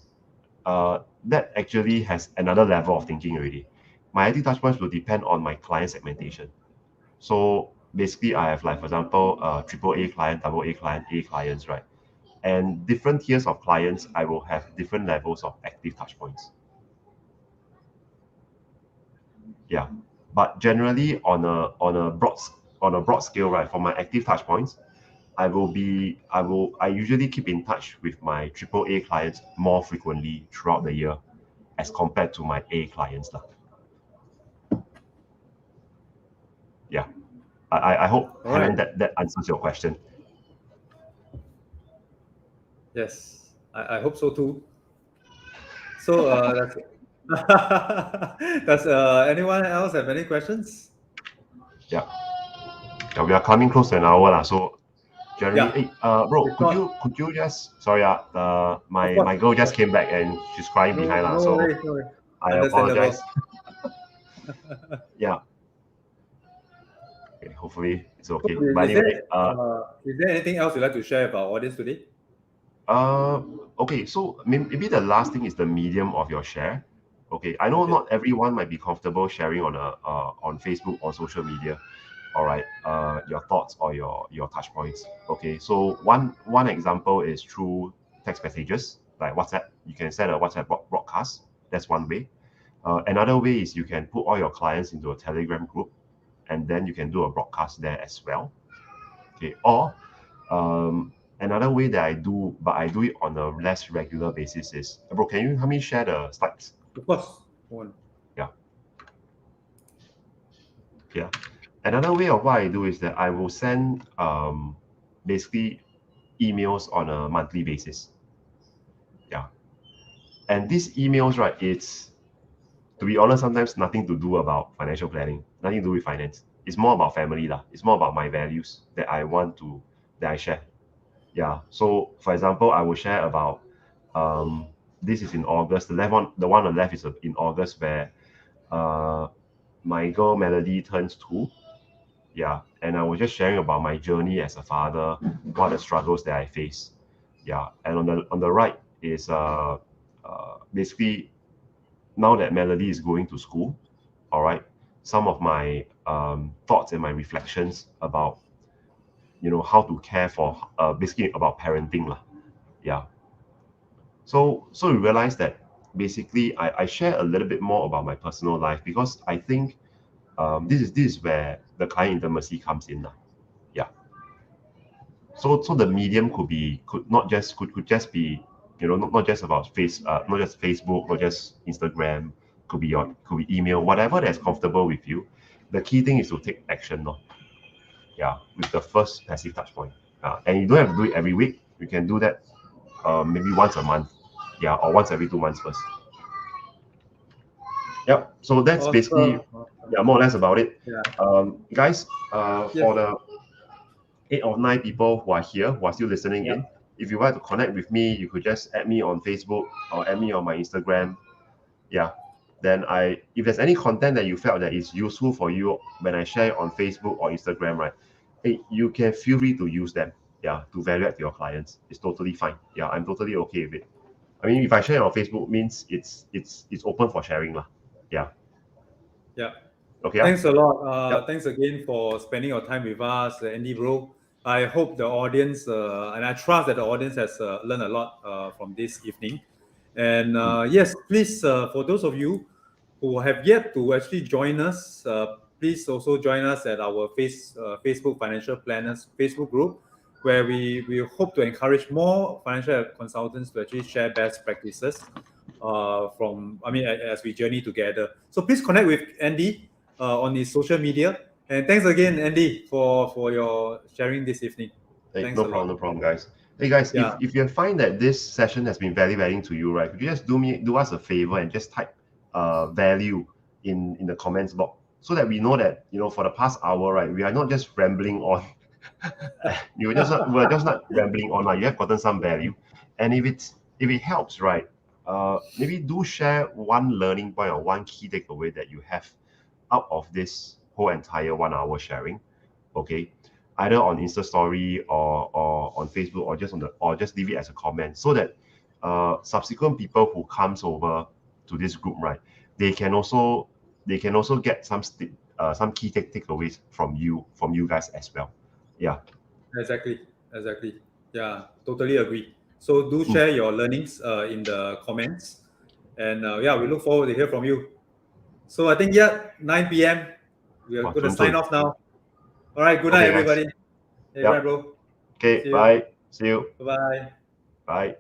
that actually has another level of thinking already. My active touch points will depend on my client segmentation. So basically, I have, like, for example, AAA client, AA client, A clients, right? And different tiers of clients, I will have different levels of active touch points. Yeah, but generally on a broad scale, right? For my active touch points, I usually keep in touch with my AAA clients more frequently throughout the year, as compared to my A clients, lah. Yeah, I hope, All Helen, right. that answers your question. Yes, I hope so too. So that's does anyone else have any questions? Yeah, we are coming close to an hour, lah. So generally, Yeah. hey, bro, If not, could you just, sorry, of my course, girl of just course. came back and she's crying behind, lah. No So worries, no worries. I Understandable. apologize. Yeah. Okay, hopefully it's okay. So But anyway, is there anything else you'd like to share with our audience today? okay, so maybe the last thing is the medium of your share. Okay, I know Okay. not everyone might be comfortable sharing on Facebook or social media. All right, your thoughts or your touch points. Okay, so one example is through text messages like WhatsApp. You can send a WhatsApp broadcast. That's one way. Another way is you can put all your clients into a Telegram group, and then you can do a broadcast there as well. Okay, or another way that I do, but I do it on a less regular basis is, bro, can you help me share the slides? Of course. One. Yeah. Yeah. Another way of what I do is that I will send basically emails on a monthly basis. Yeah. And these emails, right, it's, to be honest, sometimes nothing to do about financial planning, nothing to do with finance. It's more about family lah. It's more about my values that I share. Yeah. So for example, I will share about this is in August. The one on the left is in August, where my girl Melody turns 2. Yeah, and I was just sharing about my journey as a father, what are the struggles that I face. Yeah, and on the right is basically now that Melody is going to school. All right, some of my thoughts and my reflections about how to care for basically about parenting lah. Yeah. So we realized that basically I share a little bit more about my personal life because I think this is where the client intimacy comes in now. Yeah. So the medium could just be not just about not just Facebook, not just Instagram, could be email, whatever that's comfortable with you. The key thing is to take action, no? Yeah, with the first passive touch point. And you don't have to do it every week. You can do that maybe once a month, yeah, or once every 2 months first. Yep. So that's basically more or less about it. Yeah. Guys, Yes. for the 8 or 9 people who are here, who are still listening in, if you want to connect with me, you could just add me on Facebook or add me on my Instagram. Yeah. Then if there's any content that you felt that is useful for you when I share on Facebook or Instagram, right, you can feel free to use them. Yeah, to value add to your clients. It's totally fine. Yeah, I'm totally okay with it. I mean, if I share on Facebook, means it's open for sharing lah. Yeah. Yeah. Okay. Thanks a lot. Thanks again for spending your time with us, Andy bro. I hope the audience, and I trust that the audience has learned a lot from this evening. And yes, please, for those of you who have yet to actually join us, please also join us at our Facebook Financial Planners Facebook group, where we hope to encourage more financial consultants to actually share best practices as we journey together. So please connect with Andy on his social media. And thanks again, Andy, for your sharing this evening. Hey, Thanks no a problem, lot. no problem, guys. Hey guys, if you find that this session has been very valuing to you, right, could you just do us a favor and just type value in the comments box so that we know that for the past hour, right, we are not just rambling on. we're just not rambling on. You have gotten some value, and if it helps, right, maybe do share one learning point or one key takeaway that you have out of this whole entire 1 hour sharing. Okay, either on Insta story or on Facebook or just leave it as a comment so that subsequent people who comes over to this group, right, they can also get some key takeaways from you guys as well. Yeah. Exactly. Yeah, totally agree. So do share your learnings in the comments, and we look forward to hear from you. So I think 9 p.m. we are going to sign off now. All right. Good night, everybody. Hey, good night, bro. Okay. Bye. See you. Bye. Bye.